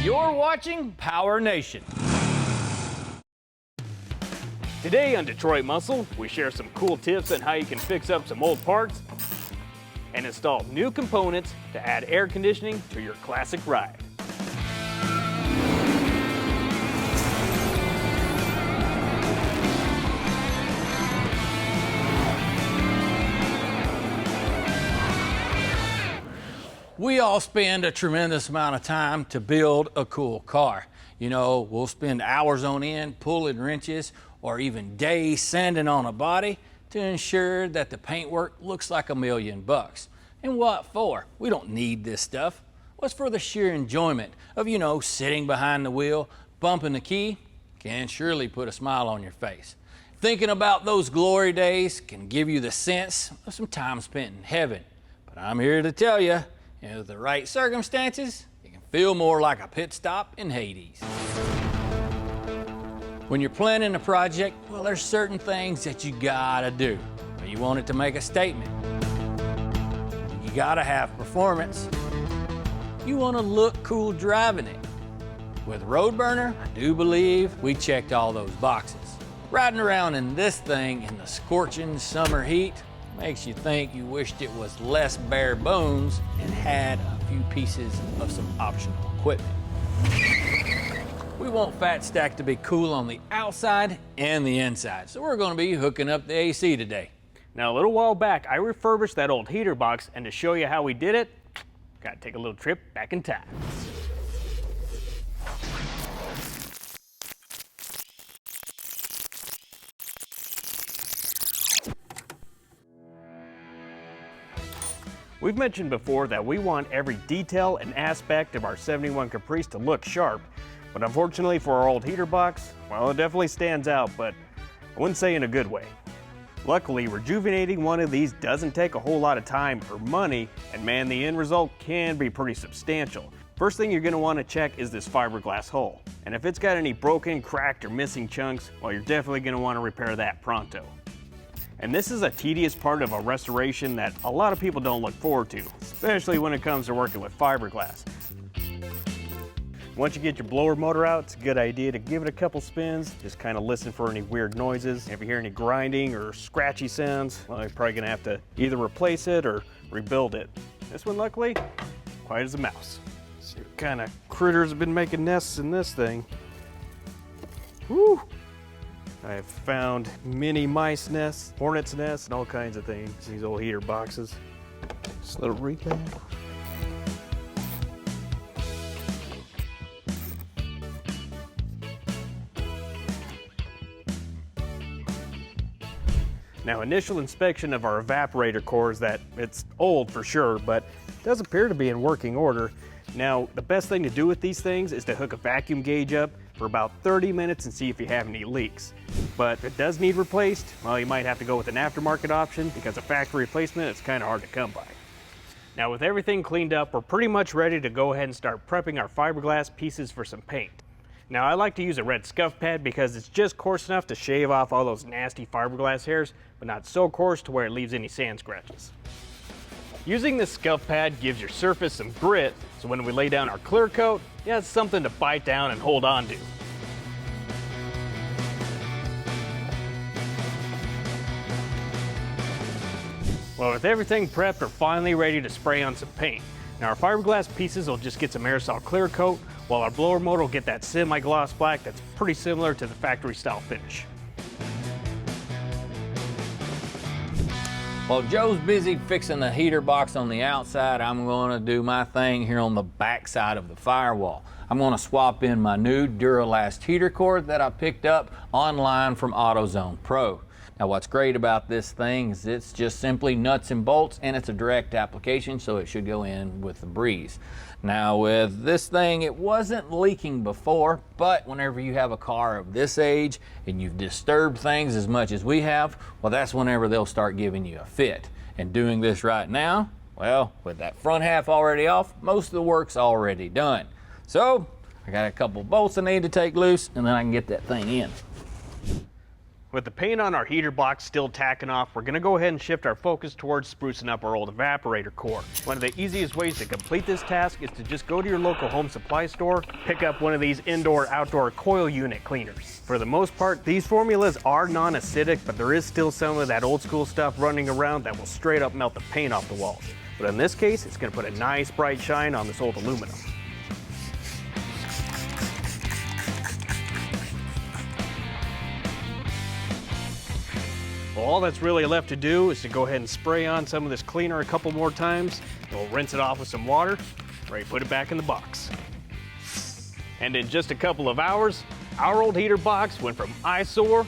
You're watching PowerNation. Today on Detroit Muscle, we share some cool tips on how you can fix up some old parts and install new components to add air conditioning to your classic ride. We all spend a tremendous amount of time to build a cool car. You know, we'll spend hours on end pulling wrenches or even days sanding on a body to ensure that the paintwork looks like $1,000,000. And what for? We don't need this stuff. What's for the sheer enjoyment of, you know, sitting behind the wheel, bumping the key, can surely put a smile on your face. Thinking about those glory days can give you the sense of some time spent in heaven. But I'm here to tell you, with the right circumstances, it can feel more like a pit stop in Hades. When you're planning a project, well, there's certain things that you gotta do. You want it to make a statement. You gotta have performance. You wanna look cool driving it. With Road Burner, I do believe we checked all those boxes. Riding around in this thing in the scorching summer heat makes you think you wished it was less bare bones and had a few pieces of some optional equipment. We want Fat Stack to be cool on the outside and the inside, so we're going to be hooking up the AC today. Now, a little while back, I refurbished that old heater box, and to show you how we did it, gotta take a little trip back in time. We've mentioned before that we want every detail and aspect of our 71 Caprice to look sharp, but unfortunately for our old heater box, well, it definitely stands out, but I wouldn't say in a good way. Luckily, rejuvenating one of these doesn't take a whole lot of time or money, and man, the end result can be pretty substantial. First thing you're going to want to check is this fiberglass hull, and if it's got any broken, cracked, or missing chunks, well, you're definitely going to want to repair that pronto. And this is a tedious part of a restoration that a lot of people don't look forward to, especially when it comes to working with fiberglass. Once you get your blower motor out, it's a good idea to give it a couple spins, just kind of listen for any weird noises. If you hear any grinding or scratchy sounds, well, you're probably gonna have to either replace it or rebuild it. This one, luckily, quiet as a mouse. See what kind of critters have been making nests in this thing. Woo! I have found mini mice nests, hornets nests, and all kinds of things. These old heater boxes. Just a little recap. Now, initial inspection of our evaporator core is that it's old for sure, but it does appear to be in working order. Now, the best thing to do with these things is to hook a vacuum gauge up for about 30 minutes and see if you have any leaks. But if it does need replaced, well, you might have to go with an aftermarket option because a factory replacement is kind of hard to come by. Now, with everything cleaned up, we're pretty much ready to go ahead and start prepping our fiberglass pieces for some paint. Now, I like to use a red scuff pad because it's just coarse enough to shave off all those nasty fiberglass hairs, but not so coarse to where it leaves any sand scratches. Using this scuff pad gives your surface some grit, so when we lay down our clear coat, yeah, it's something to bite down and hold on to. Well, with everything prepped, we're finally ready to spray on some paint. Now, our fiberglass pieces will just get some aerosol clear coat, while our blower motor will get that semi-gloss black that's pretty similar to the factory style finish. While Joe's busy fixing the heater box on the outside, I'm going to do my thing here on the back side of the firewall. I'm going to swap in my new Duralast heater cord that I picked up online from AutoZone Pro. Now, what's great about this thing is it's just simply nuts and bolts, and it's a direct application, so it should go in with the breeze. Now, with this thing, it wasn't leaking before, but whenever you have a car of this age and you've disturbed things as much as we have, well, that's whenever they'll start giving you a fit. And doing this right now, well, with that front half already off, most of the work's already done. So, I got a couple bolts I need to take loose, and then I can get that thing in. With the paint on our heater box still tacking off, we're going to go ahead and shift our focus towards sprucing up our old evaporator core. One of the easiest ways to complete this task is to just go to your local home supply store, pick up one of these indoor-outdoor coil unit cleaners. For the most part, these formulas are non-acidic, but there is still some of that old school stuff running around that will straight up melt the paint off the walls. But in this case, it's going to put a nice bright shine on this old aluminum. Well, all that's really left to do is to go ahead and spray on some of this cleaner a couple more times, and we'll rinse it off with some water, ready to put it back in the box. And in just a couple of hours, our old heater box went from eyesore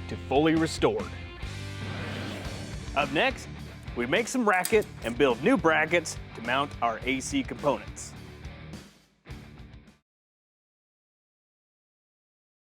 to fully restored. Up next, we make some racket and build new brackets to mount our AC components.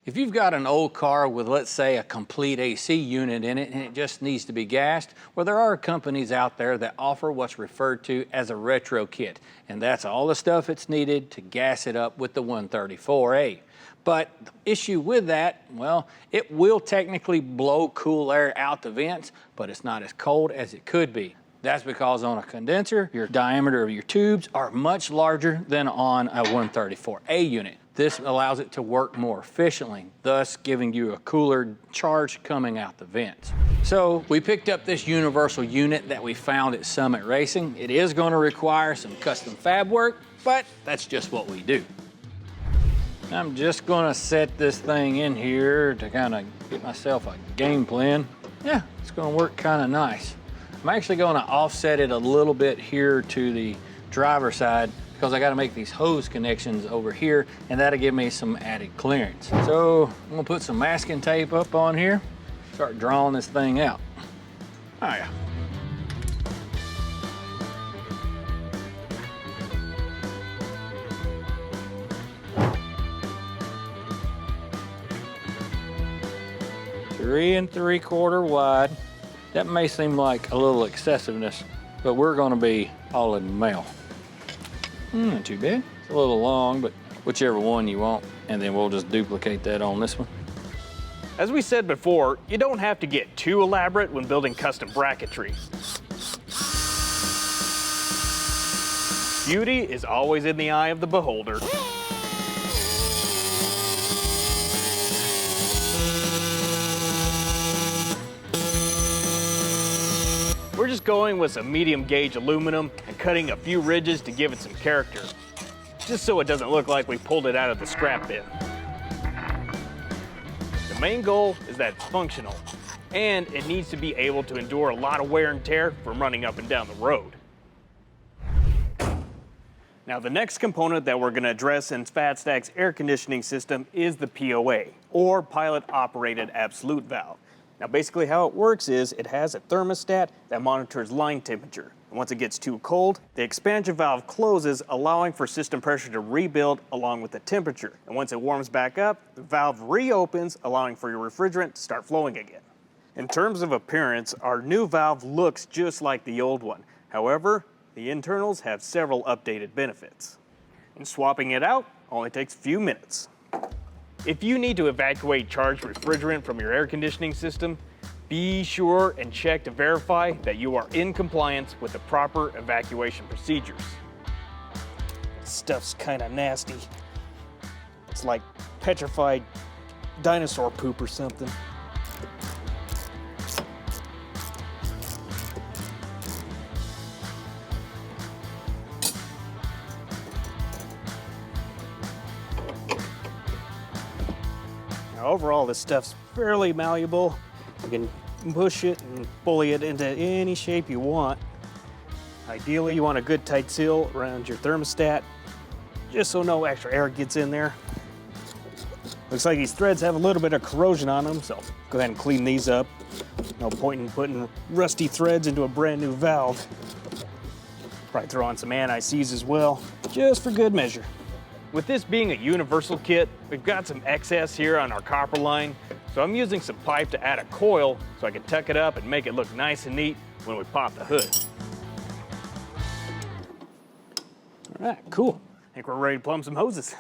If you've got an old car with, let's say, a complete AC unit in it and it just needs to be gassed, well, there are companies out there that offer what's referred to as a retro kit, and that's all the stuff it's needed to gas it up with the 134A. But the issue with that, well, it will technically blow cool air out the vents, but it's not as cold as it could be. That's because on a condenser, your diameter of your tubes are much larger than on a 134A unit. This allows it to work more efficiently, thus giving you a cooler charge coming out the vents. So we picked up this universal unit that we found at Summit Racing. It is going to require some custom fab work, but that's just what we do. I'm just going to set this thing in here to kind of get myself a game plan. Yeah, it's going to work kind of nice. I'm actually going to offset it a little bit here to the driver's side because I got to make these hose connections over here, and that'll give me some added clearance. So I'm going to put some masking tape up on here, start drawing this thing out. Oh yeah. Three and 3/4 wide. That may seem like a little excessiveness, but we're going to be all in the mail. Not too bad. It's a little long, but whichever one you want, and then we'll just duplicate that on this one. As we said before, you don't have to get too elaborate when building custom bracketry. Beauty is always in the eye of the beholder. We're just going with some medium gauge aluminum and cutting a few ridges to give it some character, just so it doesn't look like we pulled it out of the scrap bin. The main goal is that it's functional, and it needs to be able to endure a lot of wear and tear from running up and down the road. Now, the next component that we're going to address in FatStack's air conditioning system is the POA, or Pilot Operated Absolute Valve. Now, basically how it works is it has a thermostat that monitors line temperature. And once it gets too cold, the expansion valve closes, allowing for system pressure to rebuild along with the temperature. And once it warms back up, the valve reopens, allowing for your refrigerant to start flowing again. In terms of appearance, our new valve looks just like the old one. However, the internals have several updated benefits. And swapping it out only takes a few minutes. If you need to evacuate charged refrigerant from your air conditioning system, be sure and check to verify that you are in compliance with the proper evacuation procedures. This stuff's kind of nasty. It's like petrified dinosaur poop or something. Overall, this stuff's fairly malleable. You can push it and pulley it into any shape you want. Ideally, you want a good tight seal around your thermostat, just so no extra air gets in there. Looks like these threads have a little bit of corrosion on them, so go ahead and clean these up. No point in putting rusty threads into a brand new valve. Probably throw on some anti-seize as well, just for good measure. With this being a universal kit, we've got some excess here on our copper line, so I'm using some pipe to add a coil so I can tuck it up and make it look nice and neat when we pop the hood. All right, cool. I think we're ready to plumb some hoses.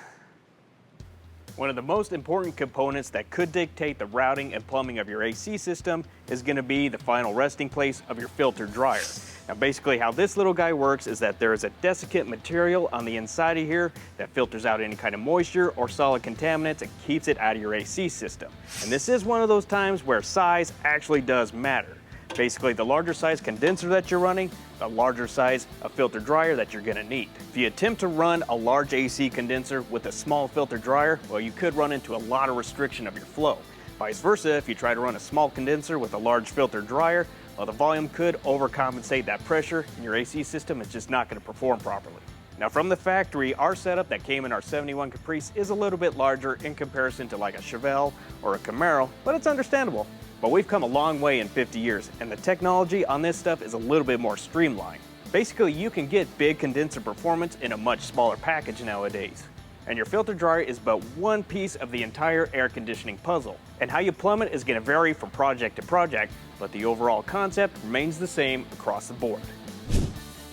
One of the most important components that could dictate the routing and plumbing of your AC system is going to be the final resting place of your filter dryer. Now basically how this little guy works is that there is a desiccant material on the inside of here that filters out any kind of moisture or solid contaminants and keeps it out of your AC system. And this is one of those times where size actually does matter. Basically, the larger size condenser that you're running, the larger size of filter dryer that you're gonna need. If you attempt to run a large AC condenser with a small filter dryer, well, you could run into a lot of restriction of your flow. Vice versa, if you try to run a small condenser with a large filter dryer, well, the volume could overcompensate that pressure and your AC system is just not gonna perform properly. Now from the factory, our setup that came in our 71 Caprice is a little bit larger in comparison to like a Chevelle or a Camaro, but it's understandable. But we've come a long way in 50 years, and the technology on this stuff is a little bit more streamlined. Basically, you can get big condenser performance in a much smaller package nowadays. And your filter dryer is but one piece of the entire air conditioning puzzle. And how you plumb it is going to vary from project to project, but the overall concept remains the same across the board.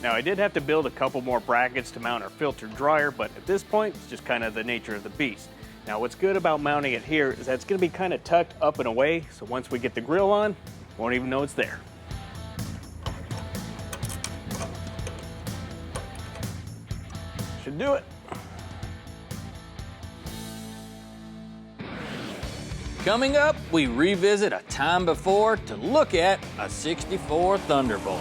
Now, I did have to build a couple more brackets to mount our filter dryer, but at this point, it's just kind of the nature of the beast. Now what's good about mounting it here is that it's going to be kind of tucked up and away, so once we get the grill on, won't even know it's there. Should do it. Coming up, we revisit a time before to look at a 64 Thunderbolt.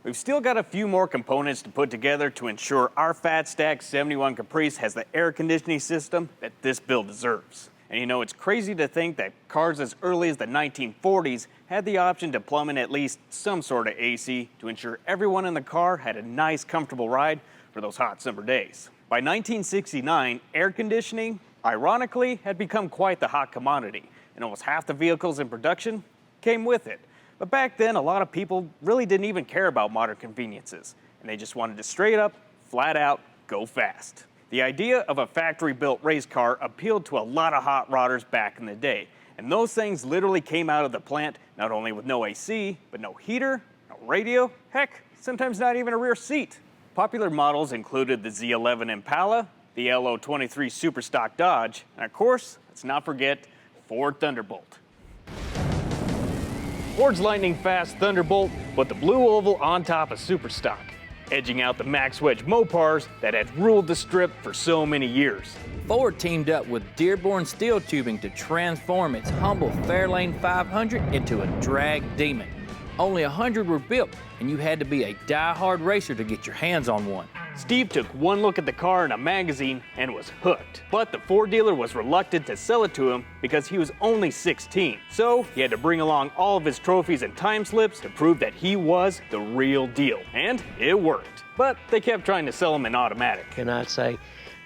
We've still got a few more components to put together to ensure our fat stack 71 Caprice has the air conditioning system that this build deserves. And you know, it's crazy to think that cars as early as the 1940s had the option to plumb in at least some sort of AC to ensure everyone in the car had a nice, comfortable ride for those hot summer days. By 1969, air conditioning, ironically, had become quite the hot commodity, and almost half the vehicles in production came with it. But back then, a lot of people really didn't even care about modern conveniences, and they just wanted to straight up, flat out, go fast. The idea of a factory-built race car appealed to a lot of hot rodders back in the day, and those things literally came out of the plant not only with no AC, but no heater, no radio, heck, sometimes not even a rear seat. Popular models included the Z11 Impala, the LO23 Superstock Dodge, and of course, let's not forget Ford Thunderbolt. Ford's lightning-fast Thunderbolt put the blue oval on top of Superstock, edging out the Max Wedge Mopars that had ruled the strip for so many years. Ford teamed up with Dearborn Steel Tubing to transform its humble Fairlane 500 into a drag demon. Only 100 were built, and you had to be a die-hard racer to get your hands on one. Steve took one look at the car in a magazine and was hooked. But the Ford dealer was reluctant to sell it to him because he was only 16. So he had to bring along all of his trophies and time slips to prove that he was the real deal. And it worked. But they kept trying to sell him an automatic. And I'd say,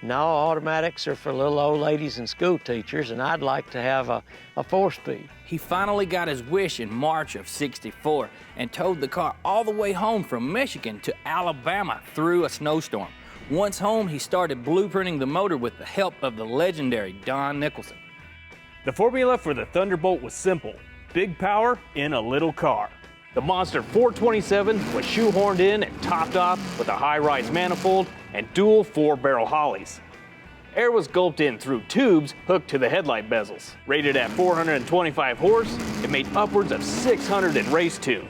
no, automatics are for little old ladies and school teachers, and I'd like to have a 4-speed. He finally got his wish in March of '64 and towed the car all the way home from Michigan to Alabama through a snowstorm. Once home, he started blueprinting the motor with the help of the legendary Don Nicholson. The formula for the Thunderbolt was simple: big power in a little car. The monster 427 was shoehorned in and topped off with a high-rise manifold and dual 4-barrel Hollies. Air was gulped in through tubes hooked to the headlight bezels. Rated at 425 horse, it made upwards of 600 in race tune.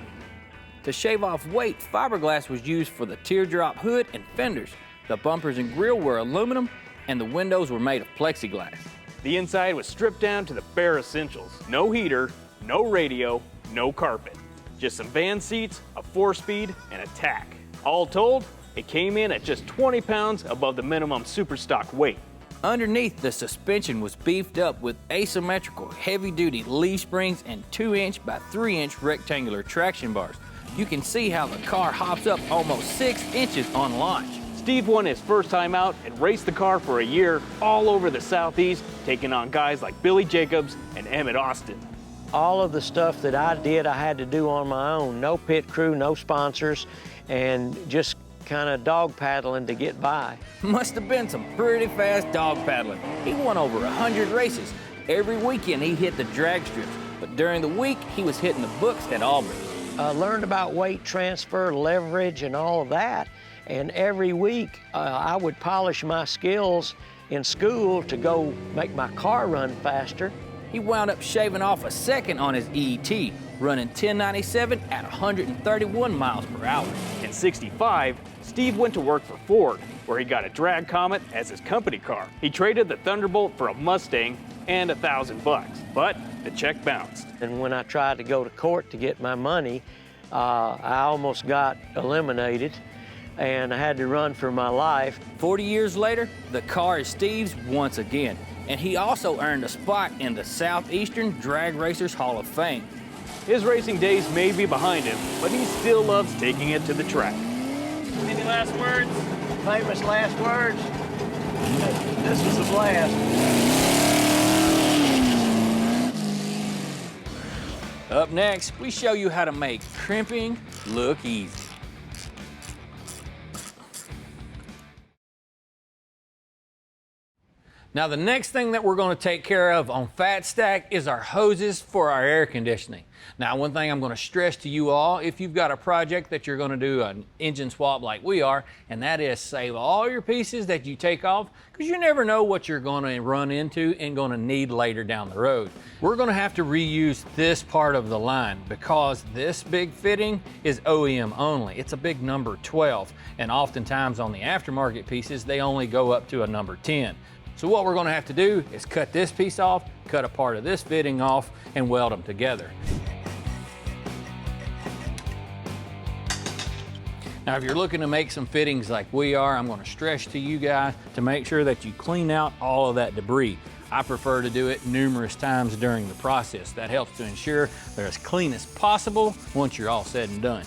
To shave off weight, fiberglass was used for the teardrop hood and fenders. The bumpers and grille were aluminum, and the windows were made of plexiglass. The inside was stripped down to the bare essentials. No heater, no radio, no carpet. Just some van seats, a 4-speed, and a tack. All told, it came in at just 20 pounds above the minimum Superstock weight. Underneath, the suspension was beefed up with asymmetrical heavy-duty leaf springs and 2-inch by 3-inch rectangular traction bars. You can see how the car hops up almost 6 inches on launch. Steve won his first time out and raced the car for a year all over the Southeast, taking on guys like Billy Jacobs and Emmett Austin. All of the stuff that I did, I had to do on my own. No pit crew, no sponsors, and just kind of dog paddling to get by. Must have been some pretty fast dog paddling. He won over 100 races. Every weekend he hit the drag strips, but during the week he was hitting the books at Auburn. learned about weight transfer, leverage, and all of that. And every week, I would polish my skills in school to go make my car run faster. He wound up shaving off a second on his ET, running 1097 at 131 miles per hour. In '65, Steve went to work for Ford, where he got a drag Comet as his company car. He traded the Thunderbolt for a Mustang and $1,000, but the check bounced. And when I tried to go to court to get my money, I almost got eliminated, and I had to run for my life. 40 years later, the car is Steve's once again, and he also earned a spot in the Southeastern Drag Racers Hall of Fame. His racing days may be behind him, but he still loves taking it to the track. Any last words? Famous last words. This was a blast. Up next, we show you how to make crimping look easy. Now, the next thing that we're going to take care of on Fat Stack is our hoses for our air conditioning. Now, one thing I'm going to stress to you all, if you've got a project that you're going to do an engine swap like we are, and that is save all your pieces that you take off, because you never know what you're going to run into and going to need later down the road. We're going to have to reuse this part of the line because this big fitting is OEM only. It's a big number 12, and oftentimes on the aftermarket pieces, they only go up to a number 10. So what we're going to have to do is cut this piece off, cut a part of this fitting off, and weld them together. Now, if you're looking to make some fittings like we are, I'm going to stress to you guys to make sure that you clean out all of that debris. I prefer to do it numerous times during the process. That helps to ensure they're as clean as possible once you're all said and done.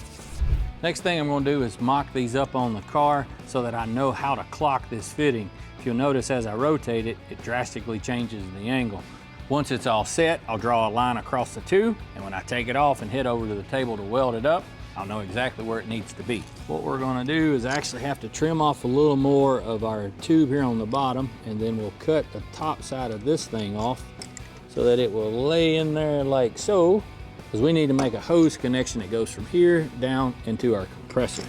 Next thing I'm going to do is mock these up on the car so that I know how to clock this fitting. If you'll notice as I rotate it, it drastically changes the angle. Once it's all set, I'll draw a line across the two, and when I take it off and head over to the table to weld it up, I'll know exactly where it needs to be. What we're going to do is actually have to trim off a little more of our tube here on the bottom, and then we'll cut the top side of this thing off so that it will lay in there like so, because we need to make a hose connection that goes from here down into our compressor.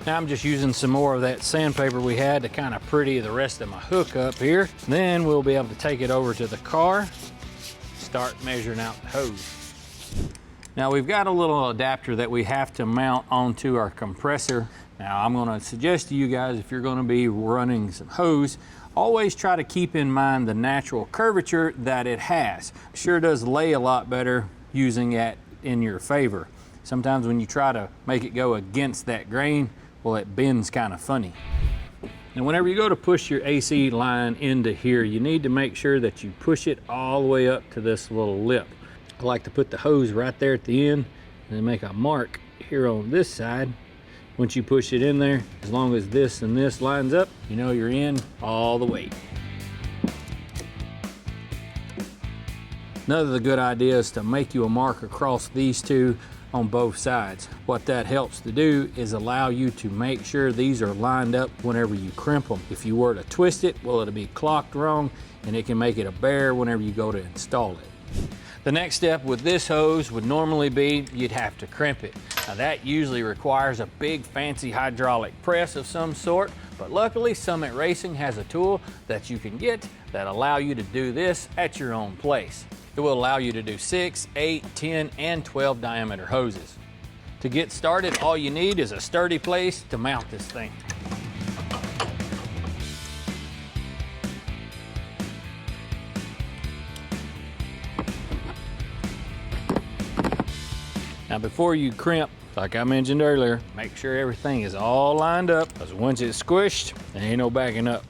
Now I'm just using some more of that sandpaper we had to kind of pretty the rest of my hook up here. Then we'll be able to take it over to the car, start measuring out the hose. Now we've got a little adapter that we have to mount onto our compressor. Now I'm going to suggest to you guys, if you're going to be running some hose, always try to keep in mind the natural curvature that it has. It sure does lay a lot better using it in your favor. Sometimes when you try to make it go against that grain, well, it bends kind of funny. And whenever you go to push your AC line into here, you need to make sure that you push it all the way up to this little lip. I like to put the hose right there at the end and then make a mark here on this side. Once you push it in there, as long as this and this lines up, you know you're in all the way. Another good idea is to make you a mark across these two on both sides. What that helps to do is allow you to make sure these are lined up whenever you crimp them. If you were to twist it, well, it'll be clocked wrong and it can make it a bear whenever you go to install it. The next step with this hose would normally be you'd have to crimp it. Now that usually requires a big fancy hydraulic press of some sort, but luckily Summit Racing has a tool that you can get that allow you to do this at your own place. It will allow you to do 6, 8, 10, and 12 diameter hoses. To get started, all you need is a sturdy place to mount this thing. Now before you crimp, like I mentioned earlier, make sure everything is all lined up, because once it's squished, there ain't no backing up.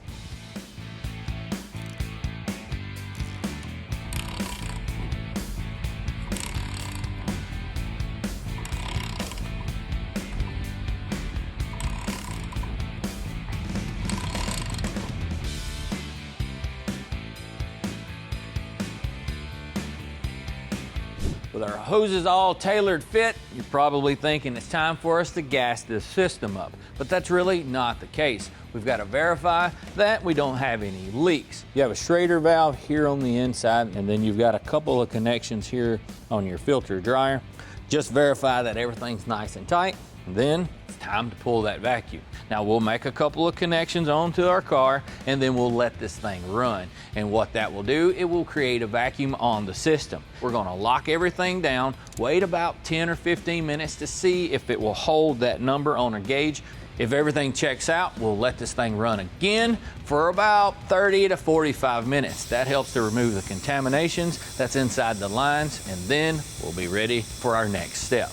With our hoses all tailored fit, you're probably thinking it's time for us to gas this system up, but that's really not the case. We've got to verify that we don't have any leaks. You have a Schrader valve here on the inside, and then you've got a couple of connections here on your filter dryer. Just verify that everything's nice and tight, and then it's time to pull that vacuum. Now we'll make a couple of connections onto our car, and then we'll let this thing run. And what that will do, it will create a vacuum on the system. We're gonna lock everything down, wait about 10 or 15 minutes to see if it will hold that number on our gauge. If everything checks out, we'll let this thing run again for about 30 to 45 minutes. That helps to remove the contaminations that's inside the lines, and then we'll be ready for our next step.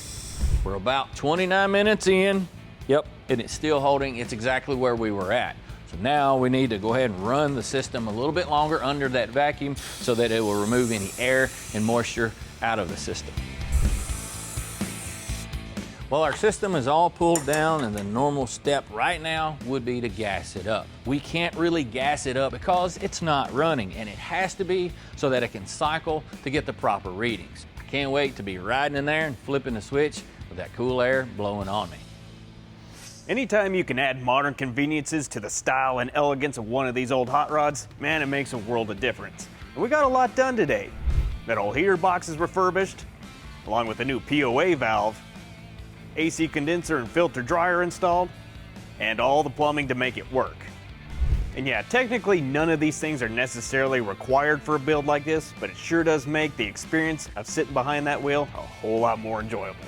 We're about 29 minutes in. Yep, and it's still holding. It's exactly where we were at. So now we need to go ahead and run the system a little bit longer under that vacuum so that it will remove any air and moisture out of the system. Well, our system is all pulled down, and the normal step right now would be to gas it up. We can't really gas it up because it's not running, and it has to be so that it can cycle to get the proper readings. I can't wait to be riding in there and flipping the switch with that cool air blowing on me. Anytime you can add modern conveniences to the style and elegance of one of these old hot rods, man, it makes a world of difference. And we got a lot done today. That old heater box is refurbished, along with a new POA valve, AC condenser and filter dryer installed, and all the plumbing to make it work. And yeah, technically none of these things are necessarily required for a build like this, but it sure does make the experience of sitting behind that wheel a whole lot more enjoyable.